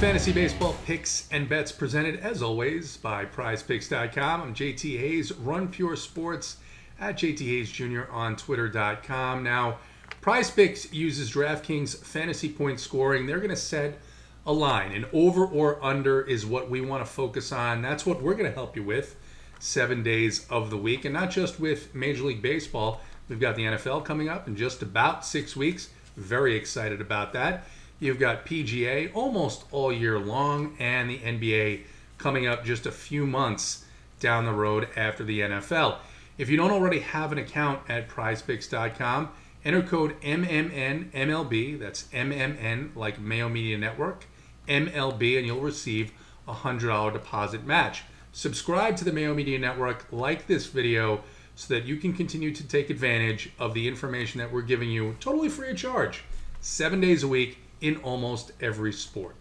Fantasy Baseball picks and bets presented, as always, by PrizePicks.com. I'm JT Hayes, run Pure Sports at JT Hayes Jr. on Twitter.com. Now, PrizePicks uses DraftKings fantasy point scoring. They're going to set a line. An over or under is what we want to focus on. That's what we're going to help you with 7 days of the week. And not just with Major League Baseball. We've got the NFL coming up in just about 6 weeks. Very excited about that. You've got PGA almost all year long, and the NBA coming up just a few months down the road after the NFL. If you don't already have an account at PrizePicks.com, enter code MMNMLB, that's MMN like Mayo Media Network, MLB, and you'll receive a $100 deposit match. Subscribe to the Mayo Media Network, like this video, so that you can continue to take advantage of the information that we're giving you totally free of charge, 7 days a week, in almost every sport.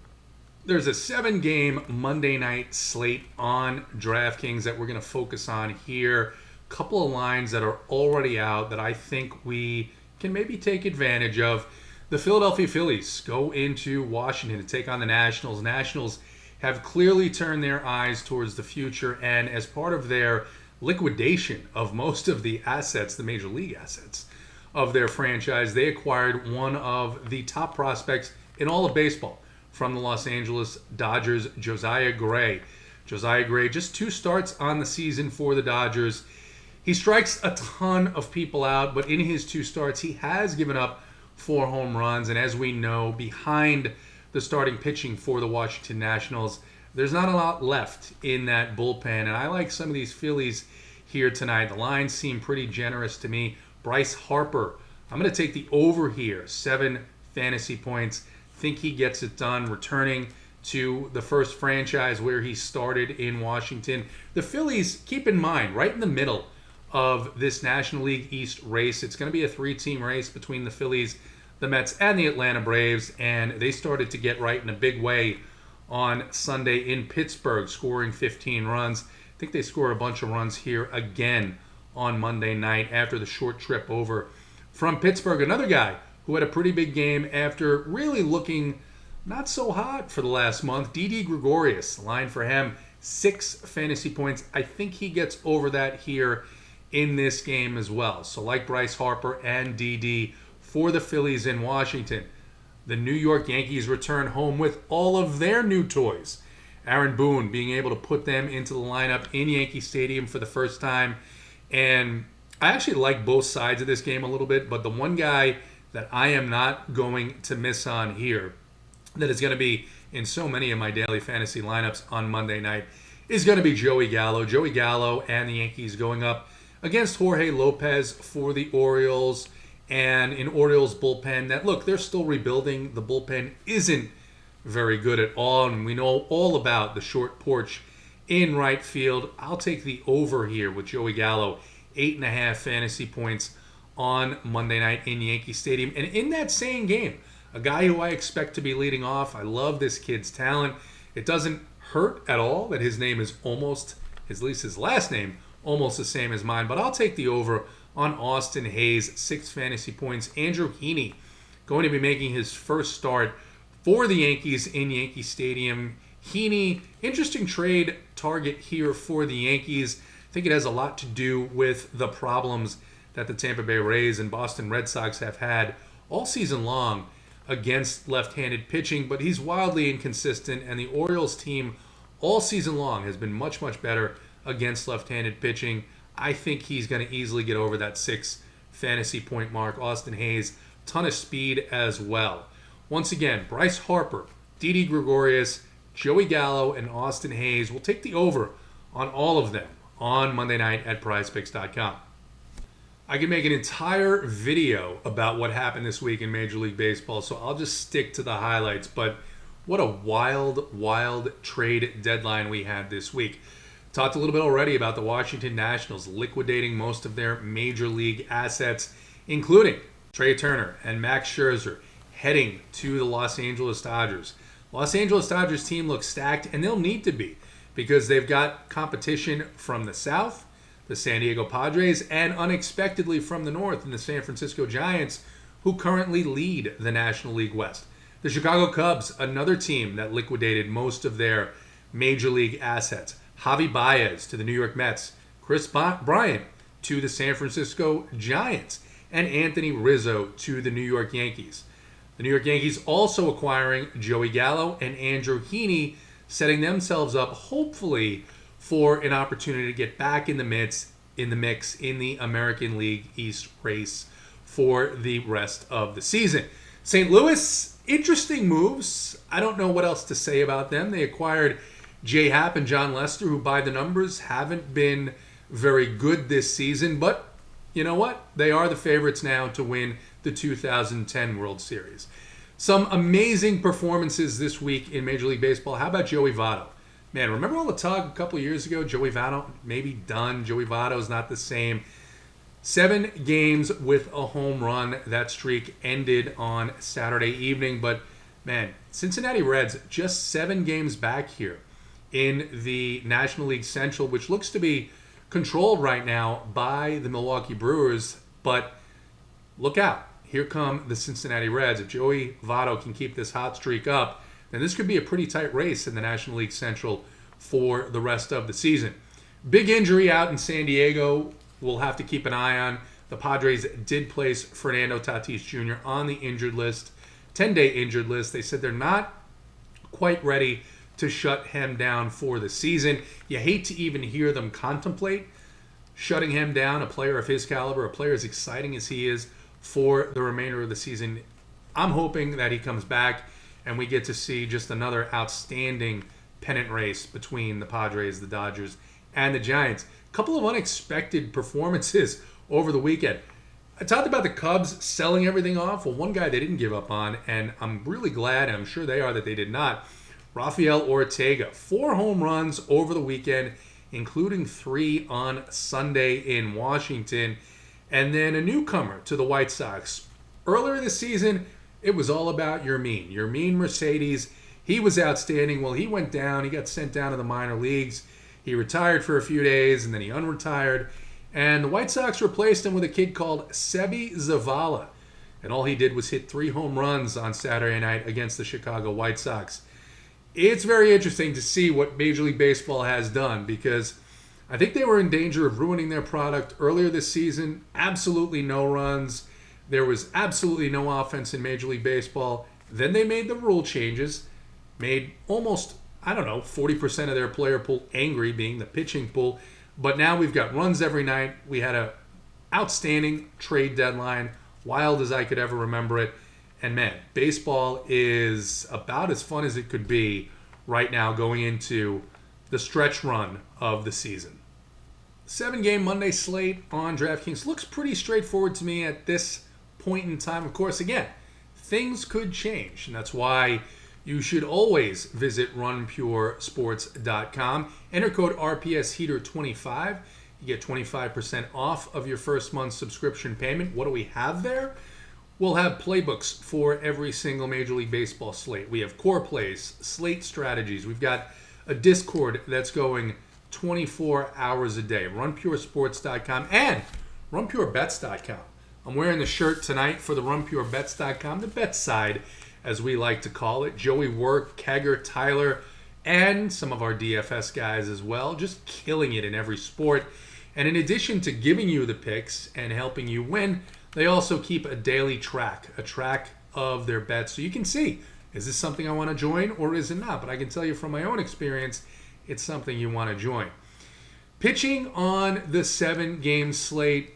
There's a 7-game Monday night slate on DraftKings that we're going to focus on here. A couple of lines that are already out that I think we can maybe take advantage of. The Philadelphia Phillies go into Washington to take on the Nationals. Nationals have clearly turned their eyes towards the future, and as part of their liquidation of most of the assets, the major league assets, of their franchise, they acquired one of the top prospects in all of baseball from the Los Angeles Dodgers, Josiah Gray. Josiah Gray, just 2 starts on the season for the Dodgers. He strikes a ton of people out, but in his 2 starts, he has given up 4 home runs. And as we know, behind the starting pitching for the Washington Nationals, there's not a lot left in that bullpen. And I like some of these Phillies here tonight. The lines seem pretty generous to me. Bryce Harper, I'm going to take the over here, 7 fantasy points. Think he gets it done, returning to the first franchise where he started in Washington. The Phillies, keep in mind, right in the middle of this National League East race. It's going to be a 3-team race between the Phillies, the Mets, and the Atlanta Braves, and they started to get right in a big way on Sunday in Pittsburgh, scoring 15 runs. I think they scored a bunch of runs here again on Monday night after the short trip over from Pittsburgh. Another guy who had a pretty big game after really looking not so hot for the last month, Didi Gregorius. Line for him, 6 fantasy points. I think he gets over that here in this game as well. So like Bryce Harper and Didi for the Phillies in Washington. The New York Yankees return home with all of their new toys. Aaron Boone being able to put them into the lineup in Yankee Stadium for the first time. And I actually like both sides of this game a little bit, but the one guy that I am not going to miss on here, that is going to be in so many of my daily fantasy lineups on Monday night, is going to be Joey Gallo. Joey Gallo and the Yankees going up against Jorge Lopez for the Orioles, and an Orioles bullpen that, look, they're still rebuilding. The bullpen isn't very good at all, and we know all about the short porch in right field. I'll take the over here with Joey Gallo, 8.5 fantasy points on Monday night in Yankee Stadium. And in that same game, a guy who I expect to be leading off. I love this kid's talent. It doesn't hurt at all that his name is almost, at least his last name, almost the same as mine. But I'll take the over on Austin Hayes, 6 fantasy points. Andrew Heaney going to be making his first start for the Yankees in Yankee Stadium. Heaney, interesting trade target here for the Yankees. I think it has a lot to do with the problems that the Tampa Bay Rays and Boston Red Sox have had all season long against left-handed pitching, but he's wildly inconsistent, and the Orioles team all season long has been much, much better against left-handed pitching. I think he's going to easily get over that 6 fantasy point mark. Austin Hayes, ton of speed as well. Once again, Bryce Harper, Didi Gregorius, Joey Gallo, and Austin Hayes. We'll take the over on all of them on Monday night at PrizePicks.com. I can make an entire video about what happened this week in Major League Baseball, so I'll just stick to the highlights. But what a wild, wild trade deadline we had this week. Talked a little bit already about the Washington Nationals liquidating most of their major league assets, including Trey Turner and Max Scherzer, heading to the Los Angeles Dodgers. Los Angeles Dodgers team looks stacked, and they'll need to be, because they've got competition from the South, the San Diego Padres, and unexpectedly from the North in the San Francisco Giants, who currently lead the National League West. The Chicago Cubs, another team that liquidated most of their major league assets. Javi Baez to the New York Mets. Chris Bryant to the San Francisco Giants. And Anthony Rizzo to the New York Yankees. The New York Yankees also acquiring Joey Gallo and Andrew Heaney, setting themselves up, hopefully, for an opportunity to get back in the mix in the American League East race for the rest of the season. St. Louis, interesting moves. I don't know what else to say about them. They acquired J. Happ and John Lester, who by the numbers haven't been very good this season, but you know what? They are the favorites now to win the 2010 World Series. Some amazing performances this week in Major League Baseball. How about Joey Votto? Man, remember all the talk a couple of years ago? Joey Votto maybe done. Joey Votto's not the same. 7 games with a home run. That streak ended on Saturday evening. But, man, Cincinnati Reds just 7 games back here in the National League Central, which looks to be controlled right now by the Milwaukee Brewers. But look out. Here come the Cincinnati Reds. If Joey Votto can keep this hot streak up, then this could be a pretty tight race in the National League Central for the rest of the season. Big injury out in San Diego. We'll have to keep an eye on. The Padres did place Fernando Tatis Jr. on the injured list, 10-day injured list. They said they're not quite ready to shut him down for the season. You hate to even hear them contemplate shutting him down, a player of his caliber, a player as exciting as he is, for the remainder of the season. I'm hoping that he comes back and we get to see just another outstanding pennant race between the Padres, the Dodgers, and the Giants. A couple of unexpected performances over the weekend. I talked about the Cubs selling everything off. Well, one guy they didn't give up on, and I'm really glad, and I'm sure they are, that they did not. Rafael Ortega, 4 home runs over the weekend, including 3 on Sunday in Washington. And then a newcomer to the White Sox. Earlier this season, it was all about Yermin Mercedes. He was outstanding. Well, he went down. He got sent down to the minor leagues. He retired for a few days, and then he unretired. And the White Sox replaced him with a kid called Sebi Zavala. And all he did was hit 3 home runs on Saturday night against the Chicago White Sox. It's very interesting to see what Major League Baseball has done, because I think they were in danger of ruining their product earlier this season. Absolutely no runs. There was absolutely no offense in Major League Baseball. Then they made the rule changes, made almost, 40% of their player pool angry, being the pitching pool. But now we've got runs every night. We had an outstanding trade deadline, wild as I could ever remember it. And man, baseball is about as fun as it could be right now going into the stretch run of the season. 7-game Monday slate on DraftKings looks pretty straightforward to me at this point in time. Of course, again, things could change, and that's why you should always visit runpuresports.com. Enter code RPSHeater25. You get 25% off of your first month's subscription payment. What do we have there? We'll have playbooks for every single Major League Baseball slate. We have core plays, slate strategies. We've got a Discord that's going 24 hours a day. RunPureSports.com and RunPureBets.com. I'm wearing the shirt tonight for the RunPureBets.com, the bet side, as we like to call it. Joey Work, Kegger, Tyler, and some of our DFS guys as well, just killing it in every sport. And in addition to giving you the picks and helping you win, they also keep a daily track of their bets, so you can see, is this something I want to join or is it not? But I can tell you from my own experience, it's something you want to join. Pitching on the 7-game slate,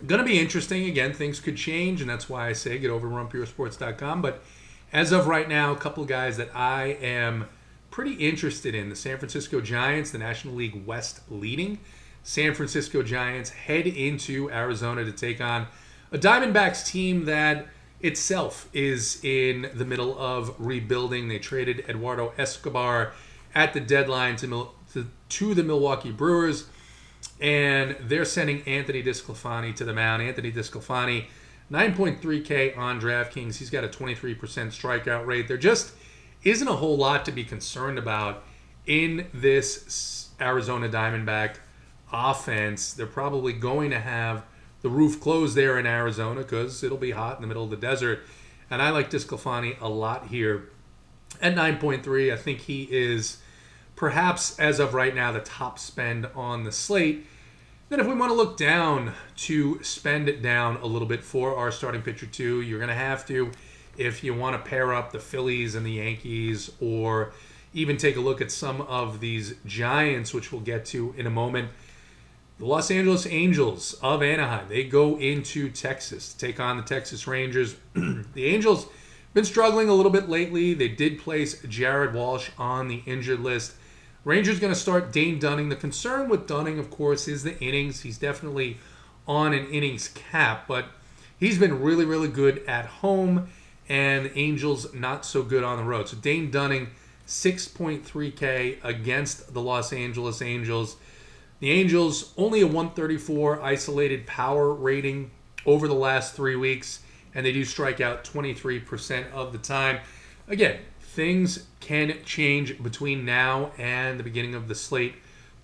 going to be interesting. Again, things could change, and that's why I say get over to runpuresports.com. But as of right now, a couple of guys that I am pretty interested in. The San Francisco Giants, the National League West leading. San Francisco Giants head into Arizona to take on a Diamondbacks team that itself is in the middle of rebuilding. They traded Eduardo Escobar at the deadline to the Milwaukee Brewers, and they're sending Anthony DeSclafani to the mound. Anthony DeSclafani, 9.3K on DraftKings. He's got a 23% strikeout rate. There just isn't a whole lot to be concerned about in this Arizona Diamondback offense. They're probably going to have the roof closed there in Arizona because it'll be hot in the middle of the desert And I like DeSclafani a lot here at 9.3. I think he is perhaps, as of right now, the top spend on the slate. Then if we want to look down to spend it down a little bit for our starting pitcher too, you're going to have to, if you want to pair up the Phillies and the Yankees, or even take a look at some of these Giants, which we'll get to in a moment. The Los Angeles Angels of Anaheim, they go into Texas to take on the Texas Rangers. The Angels been struggling a little bit lately. They did place Jared Walsh on the injured list. Rangers going to start Dane Dunning. The concern with Dunning, of course, is the innings. He's definitely on an innings cap, but he's been really, really good at home, and the Angels not so good on the road. So Dane Dunning, 6.3K against the Los Angeles Angels. The Angels, only a 134 isolated power rating over the last 3 weeks, and they do strike out 23% of the time. Again, things can change between now and the beginning of the slate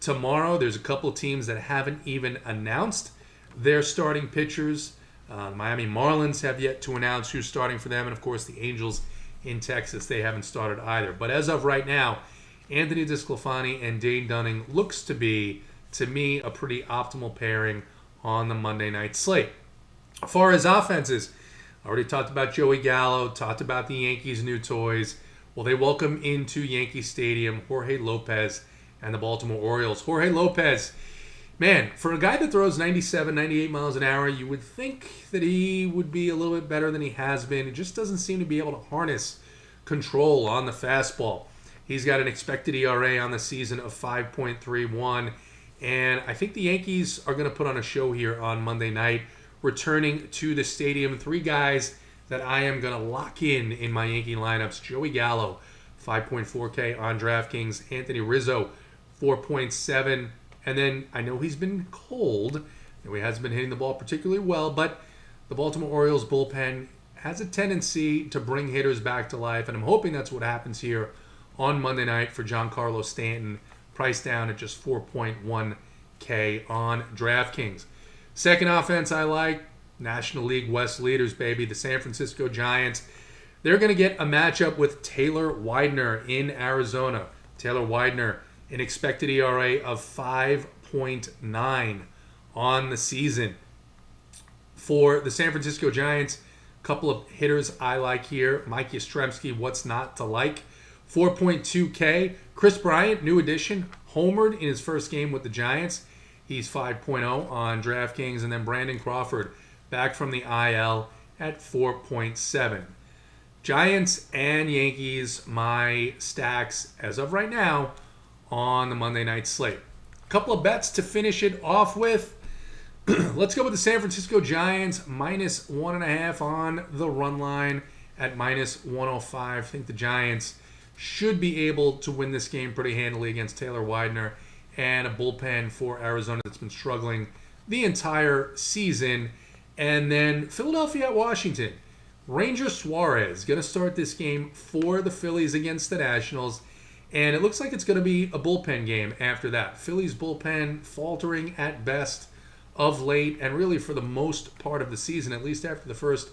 tomorrow. There's a couple of teams that haven't even announced their starting pitchers. The Miami Marlins have yet to announce who's starting for them. And, of course, the Angels in Texas, they haven't started either. But as of right now, Anthony DeSclafani and Dane Dunning looks to be, to me, a pretty optimal pairing on the Monday night slate. As far as offenses, I already talked about Joey Gallo, talked about the Yankees' new toys. Well, they welcome into Yankee Stadium Jorge Lopez and the Baltimore Orioles. Jorge Lopez, man, for a guy that throws 97, 98 miles an hour, you would think that he would be a little bit better than he has been. He just doesn't seem to be able to harness control on the fastball. He's got an expected ERA on the season of 5.31, and I think the Yankees are going to put on a show here on Monday night, returning to the stadium. 3 guys that I am going to lock in my Yankee lineups. Joey Gallo, 5.4K on DraftKings. Anthony Rizzo, 4.7. And then I know he's been cold. He hasn't been hitting the ball particularly well, but the Baltimore Orioles bullpen has a tendency to bring hitters back to life, and I'm hoping that's what happens here on Monday night for Giancarlo Stanton, priced down at just 4.1K on DraftKings. Second offense I like, National League West leaders, baby, the San Francisco Giants. They're going to get a matchup with Taylor Widener in Arizona. Taylor Widener, an expected ERA of 5.9 on the season. For the San Francisco Giants, a couple of hitters I like here. Mike Yastrzemski, what's not to like? 4.2K. Chris Bryant, new addition, homered in his first game with the Giants. He's 5.0 on DraftKings. And then Brandon Crawford, back from the IL at 4.7. Giants and Yankees, my stacks as of right now on the Monday night slate. A couple of bets to finish it off with. Let's go with the San Francisco Giants, -1.5 on the run line at -105. I think the Giants should be able to win this game pretty handily against Taylor Widener and a bullpen for Arizona that's been struggling the entire season. And then Philadelphia at Washington. Ranger Suarez going to start this game for the Phillies against the Nationals. And it looks like it's going to be a bullpen game after that. Phillies bullpen faltering at best of late, and really for the most part of the season, at least after the first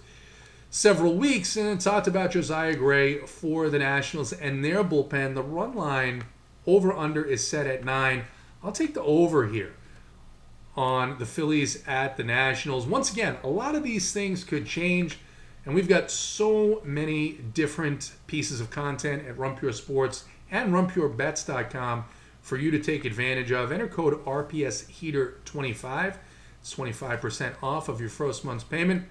several weeks. And then talked about Josiah Gray for the Nationals and their bullpen. The run line over-under is set at 9. I'll take the over here on the Phillies at the Nationals. Once again, a lot of these things could change, and we've got so many different pieces of content at Run Pure Sports and RunPureBets.com for you to take advantage of. Enter code RPSHeater25. It's 25% off of your first month's payment.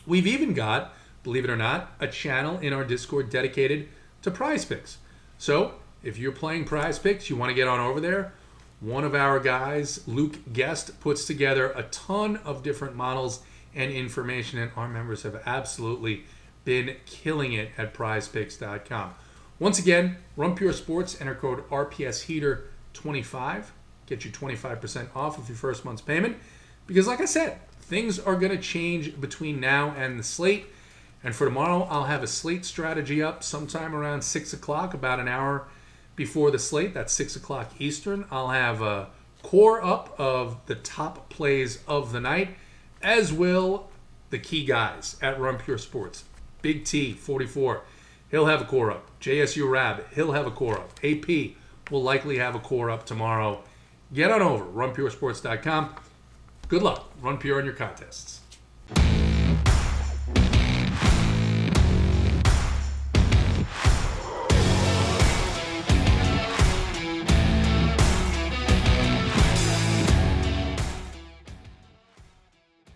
We've even got, believe it or not, a channel in our Discord dedicated to Prize Picks. So if you're playing Prize Picks, you want to get on over there, one of our guys, Luke Guest, puts together a ton of different models and information, and our members have absolutely been killing it at prizepicks.com. Once again, Run Pure Sports, enter code RPSHeater25, get you 25% off of your first month's payment, because like I said, things are going to change between now and the slate. And for tomorrow, I'll have a slate strategy up sometime around 6 o'clock, about an hour before the slate. That's 6 o'clock Eastern. I'll have a core up of the top plays of the night, as will the key guys at Run Pure Sports. Big T, 44. He'll have a core up. JSU Rab, he'll have a core up. AP will likely have a core up tomorrow. Get on over, runpuresports.com. Good luck. Run Pure in your contests.